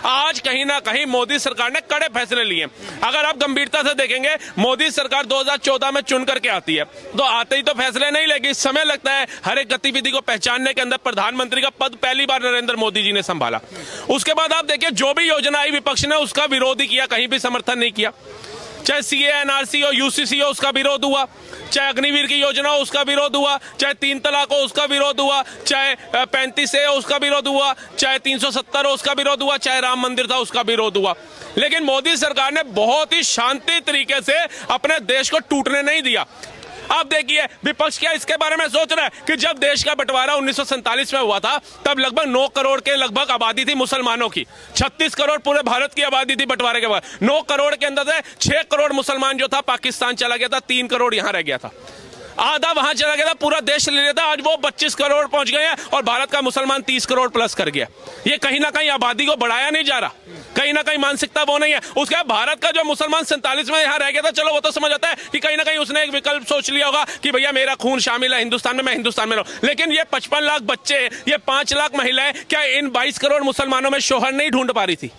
आज कहीं ना कहीं मोदी सरकार ने कड़े फैसले लिए। अगर आप गंभीरता से देखेंगे, मोदी सरकार 2014 में चुन करके आती है तो आते ही तो फैसले नहीं लेगी, समय लगता है हर एक गतिविधि को पहचानने के अंदर। प्रधानमंत्री का पद पहली बार नरेंद्र मोदी जी ने संभाला, उसके बाद आप देखिए जो भी योजना आई विपक्ष ने उसका विरोध ही किया, कहीं भी समर्थन नहीं किया। चाहे सीए एनआरसी हो, यूसीसी हो, उसका विरोध हुआ। चाहे अग्निवीर की योजना हो उसका विरोध हुआ, चाहे 3 तलाक हो उसका विरोध हुआ, चाहे 35A हो उसका विरोध हुआ, चाहे 370 हो उसका विरोध हुआ, चाहे राम मंदिर था उसका विरोध हुआ। लेकिन मोदी सरकार ने बहुत ही शांति तरीके से अपने देश को टूटने नहीं दिया। आप देखिए विपक्ष क्या इसके बारे में सोच रहा है कि जब देश का बंटवारा 1947 में हुआ था तब लगभग 9 करोड़ के लगभग आबादी थी मुसलमानों की, 36 करोड़ पूरे भारत की आबादी थी बंटवारे के बाद। 9 करोड़ के अंदर से 6 करोड़ मुसलमान जो था पाकिस्तान चला गया था, 3 करोड़ यहां रह गया था, आधा वहां चला गया था, पूरा देश ले लिया था। आज वो 25 करोड़ पहुंच गए हैं और भारत का मुसलमान 30 करोड़ प्लस कर गया। ये कहीं ना कहीं आबादी को बढ़ाया नहीं जा रहा, कहीं ना कहीं मानसिकता वो नहीं है। उसके बाद भारत का जो मुसलमान 47 में यहाँ रह गया था, चलो वो तो समझ आता है कि कहीं ना कहीं उसने एक विकल्प सोच लिया होगा कि भैया मेरा खून शामिल है हिंदुस्तान में, मैं हिंदुस्तान में रहूं। लेकिन ये 55 लाख बच्चे, ये 5 लाख महिलाएं, क्या इन 22 करोड़ मुसलमानों में शोहर नहीं ढूंढ पा रही थी?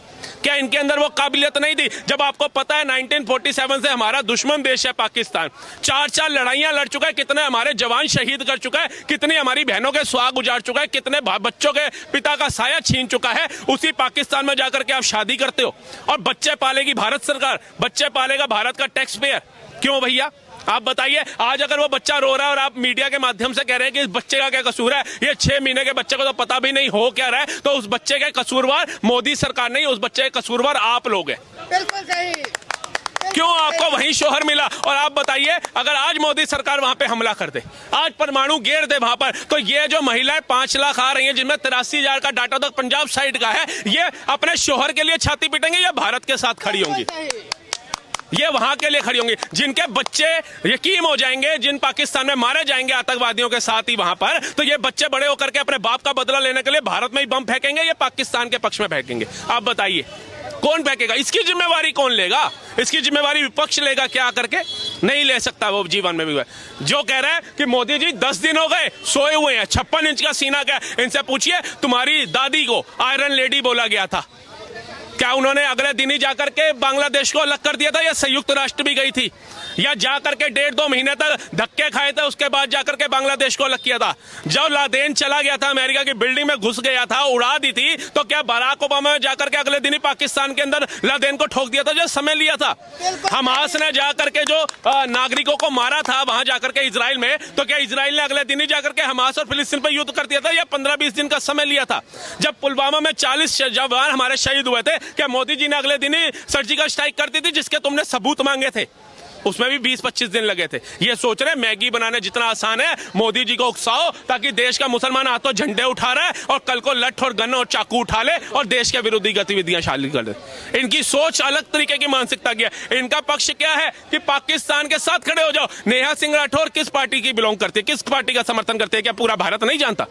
क्या इनके अंदर वो काबिलियत नहीं थी? जब आपको पता है 1947 से हमारा दुश्मन देश है पाकिस्तान, 4 लड़ाइयां लड़ चुका है, कितने हमारे जवान शहीद कर चुका है, कितनी हमारी बहनों के सुहाग उजाड़ चुका है, कितने बच्चों के पिता का साया छीन चुका है। उसी पाकिस्तान में जाकर के आप शादी करते हो और बच्चे पालेगी भारत सरकार, बच्चे पालेगा भारत का टैक्स पेयर। क्यों भैया आप बताइए? आज अगर वो बच्चा रो रहा है और आप मीडिया के माध्यम से कह रहे हैं कि इस बच्चे का क्या कसूर है, ये 6 महीने के बच्चे को तो पता भी नहीं हो क्या रहा है, तो उस बच्चे के कसूरवार मोदी सरकार नहीं, उस बच्चे के कसूरवार आप लोग हैं। बिल्कुल सही। क्यों आपको वहीं शोहर मिला? और आप बताइए अगर आज मोदी सरकार वहां पे हमला कर दे, आज परमाणु गिर दे वहां पर, तो ये जो महिलाएं 5 लाख आ रही हैं जिनमें 83,000 का डाटा तो पंजाब साइड का है, ये अपने शोहर के लिए छाती पीटेंगे या भारत के साथ खड़ी होंगी? ये वहां के लिए खड़ी होंगी। जिनके बच्चे यकीम हो जाएंगे, जिन पाकिस्तान में मारे जाएंगे आतंकवादियों के साथ ही वहां पर, तो ये बच्चे बड़े होकर के अपने बाप का बदला लेने के लिए भारत में ही बम फेंकेंगे या पाकिस्तान के पक्ष में फेंकेंगे? आप बताइए कौन फेंकेगा? इसकी जिम्मेवारी कौन लेगा? इसकी जिम्मेवारी विपक्ष लेगा क्या करके? नहीं ले सकता वो जीवन में भी। जो कह रहे हैं कि मोदी जी 10 दिन हो गए सोए हुए हैं, 56 इंच का सीना क्या, इनसे पूछिए तुम्हारी दादी को आयरन लेडी बोला गया था, क्या उन्होंने अगले दिन ही जाकर के बांग्लादेश को अलग कर दिया था या संयुक्त राष्ट्र भी गई थी, या जाकर के 1.5-2 महीने तक धक्के खाए थे उसके बाद जाकर के बांग्लादेश को अलग किया था? जब लादेन चला गया था, अमेरिका की बिल्डिंग में घुस गया था, उड़ा दी थी, तो क्या बराक ओबामा ने जाकर के अगले दिन ही पाकिस्तान के अंदर लादेन को ठोक दिया था जो समय लिया था? हमास ने जाकर के जो नागरिकों को मारा था वहां जाकर के इजराइल में, तो क्या इजराइल ने अगले दिन ही जाकर के हमास और फिलिस्तीन पर युद्ध कर दिया था या 15-20 दिन का समय लिया था? जब पुलवामा में 40 जवान हमारे शहीद हुए थे, क्या मोदी जी ने अगले दिन ही सर्जिकल स्ट्राइक कर दी थी जिसके तुमने सबूत मांगे थे? उसमें भी 20-25 दिन लगे थे। ये सोच रहे मैगी बनाने जितना आसान है मोदी जी को उकसाओ ताकि देश का मुसलमान हाथों झंडे उठा रहा है और कल को लठ और गन और चाकू उठा ले और देश के विरोधी गतिविधियां शामिल कर दे। इनकी सोच अलग तरीके की मानसिकता की है। इनका पक्ष क्या है कि पाकिस्तान के साथ खड़े हो जाओ। नेहा सिंह राठौर किस पार्टी की बिलोंग करती है, किस पार्टी का समर्थन करते हैं? क्या पूरा भारत नहीं जानता?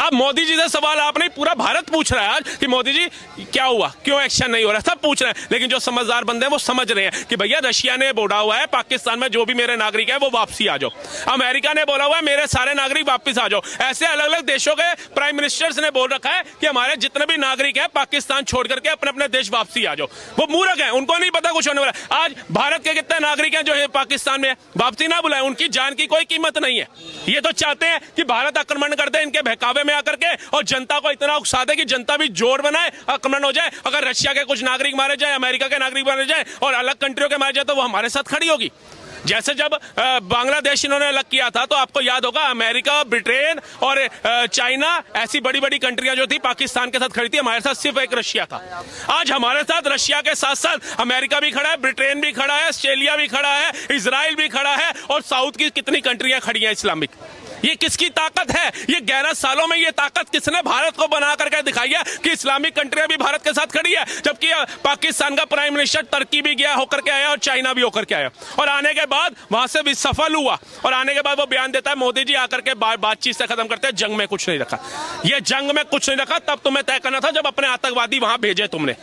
अब मोदी जी से सवाल आप नहीं, पूरा भारत पूछ रहा है आज कि मोदी जी क्या हुआ, क्यों एक्शन नहीं हो रहा, सब पूछ रहे हैं। लेकिन जो समझदार बंदे हैं वो समझ रहे हैं कि भैया रशिया ने बोला हुआ है पाकिस्तान में जो भी मेरे नागरिक है वो वापसी आ जाओ, अमेरिका ने बोला हुआ है मेरे सारे नागरिक वापस आ जाओ, ऐसे अलग अलग देशों के प्राइम मिनिस्टर्स ने बोल रखा है कि हमारे जितने भी नागरिक हैं पाकिस्तान छोड़ करके अपने अपने देश वापसी आ जाओ। वो मूर्ख हैं, उनको नहीं पता कुछ होने वाला। आज भारत के कितने नागरिक हैं जो है पाकिस्तान में वापसी ना बुलाए, उनकी जान की कोई कीमत नहीं है। ये तो चाहते हैं कि भारत आक्रमण कर दे इनके बहकावे में आकर के और जनता को इतना उकसा दे कि जनता भी जोड़ बनाए, आक्रमण हो जाए। अगर रशिया के कुछ नागरिक मारे जाए, अमेरिका के नागरिक मारे जाए और अलग कंट्रियों के मारे जाए तो वो हमारे साथ खड़ी होगी। जैसे जब बांग्लादेश इन्होंने अलग किया था तो आपको याद होगा अमेरिका, ब्रिटेन और चाइना ऐसी बड़ी बड़ी कंट्रियां जो थी पाकिस्तान के साथ खड़ी थी, हमारे साथ सिर्फ एक रशिया था। आज हमारे साथ रशिया के साथ साथ अमेरिका भी खड़ा है, ब्रिटेन भी खड़ा है, ऑस्ट्रेलिया भी खड़ा है, इजराइल भी खड़ा है और साउथ की कितनी कंट्रियां खड़ी हैं इस्लामिक। ये किसकी ताकत है? ये 11 सालों में ये ताकत किसने भारत को बना करके दिखाई है कि इस्लामिक कंट्रियां भी भारत के साथ खड़ी है? जबकि पाकिस्तान का प्राइम मिनिस्टर टर्की भी गया होकर के आया और चाइना भी होकर के आया और आने के बाद वहां से भी सफल हुआ और आने के बाद वो बयान देता है मोदी जी आकर के बातचीत से खत्म करते हैं, जंग में कुछ नहीं रखा। ये जंग में कुछ नहीं रखा तब तुम्हें तय करना था जब अपने आतंकवादी वहां भेजे तुमने।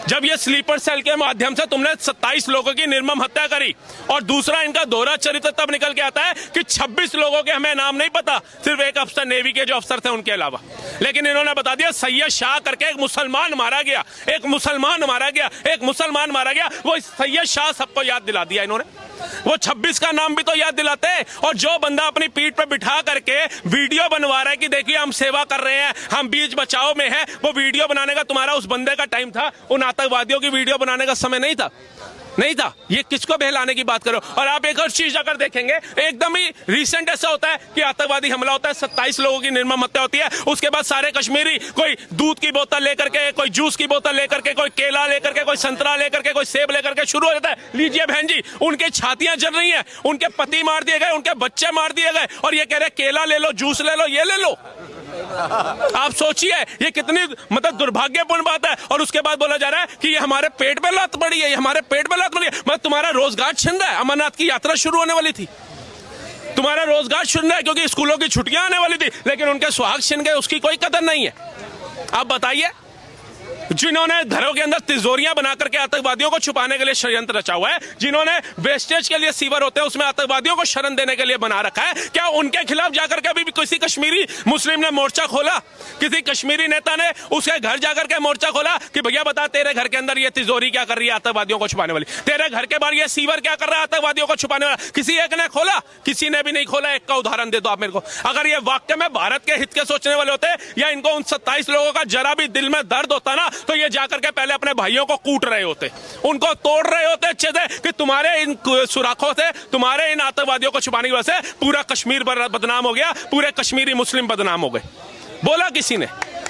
जब ये स्लीपर सेल के माध्यम से तुमने 27 लोगों की निर्मम हत्या करी, और दूसरा इनका दोहरा चरित्र तब निकल के आता है कि 26 लोगों के हमें नाम नहीं पता, सिर्फ एक अफसर नेवी के जो अफसर थे उनके अलावा। लेकिन इन्होंने बता दिया सैयद शाह करके एक मुसलमान मारा गया, एक मुसलमान मारा गया, एक मुसलमान मारा गया। वो सैयद शाह सबको याद दिला दिया इन्होंने, वो 26 का नाम भी तो याद दिलाते। और जो बंदा अपनी पीठ पे बिठा करके वीडियो बनवा रहा है कि देखिए हम सेवा कर रहे हैं, हम बीच बचाव में हैं, वो वीडियो बनाने का तुम्हारा उस बंदे का टाइम था, उन आतंकवादियों की वीडियो बनाने का समय नहीं था, नहीं था। ये किसको बहलाने की बात करो। और आप एक और चीज अगर देखेंगे, एकदम ही रिसेंट ऐसा होता है कि आतंकवादी हमला होता है, 27 लोगों की निर्मम हत्या होती है, उसके बाद सारे कश्मीरी कोई दूध की बोतल लेकर के, कोई जूस की बोतल लेकर के, कोई केला लेकर के, कोई संतरा लेकर के, कोई सेब लेकर के शुरू हो जाता है, लीजिए बहन जी। उनके छातियां जल रही हैं, उनके पति मार दिए गए, उनके बच्चे मार दिए गए, और ये कह रहे केला ले लो, जूस ले लो, ये ले लो। आप सोचिए ये कितनी मतलब दुर्भाग्यपूर्ण बात है। और उसके बाद बोला जा रहा है कि ये हमारे पेट पे लात पड़ी है, ये हमारे पेट पे लात पड़ी है। मतलब तुम्हारा रोजगार छिन रहा है। अमरनाथ की यात्रा शुरू होने वाली थी, तुम्हारा रोजगार छिन रहा है क्योंकि स्कूलों की छुट्टियां आने वाली थी, लेकिन उनके सुहाग छिन गए, उसकी कोई कदर नहीं है। आप बताइए, जिन्होंने घरों के अंदर तिजोरियां बना करके आतंकवादियों को छुपाने के लिए षड्यंत्र रचा हुआ है, जिन्होंने वेस्टेज के लिए सीवर होते हैं उसमें आतंकवादियों को शरण देने के लिए बना रखा है, क्या उनके खिलाफ जाकर के अभी भी किसी कश्मीरी मुस्लिम ने मोर्चा खोला? किसी कश्मीरी नेता ने उसके घर जाकर के मोर्चा खोला कि भैया बता तेरे घर के अंदर ये तिजोरी क्या कर रही है आतंकवादियों को छुपाने वाली, तेरे घर के बाहर ये सीवर क्या कर रहा है आतंकवादियों को छुपाने वाला? किसी एक ने खोला? किसी ने भी नहीं खोला। एक का उदाहरण दे दो आप मेरे को। अगर ये वाकई में भारत के हित के सोचने वाले होते या इनको उन 27 लोगों का जरा भी दिल में दर्द होता ना, तो ये जाकर के पहले अपने भाइयों को कूट रहे होते, उनको तोड़ रहे होते अच्छे से कि तुम्हारे इन सुराखों से, तुम्हारे इन आतंकवादियों को छुपाने की वजह से पूरा कश्मीर बदनाम हो गया, पूरे कश्मीरी मुस्लिम बदनाम हो गए। बोला किसी ने?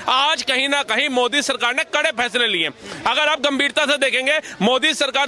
आज कहीं ना कहीं मोदी सरकार ने कड़े फैसले लिए। अगर आप गंभीरता से देखेंगे, मोदी सरकार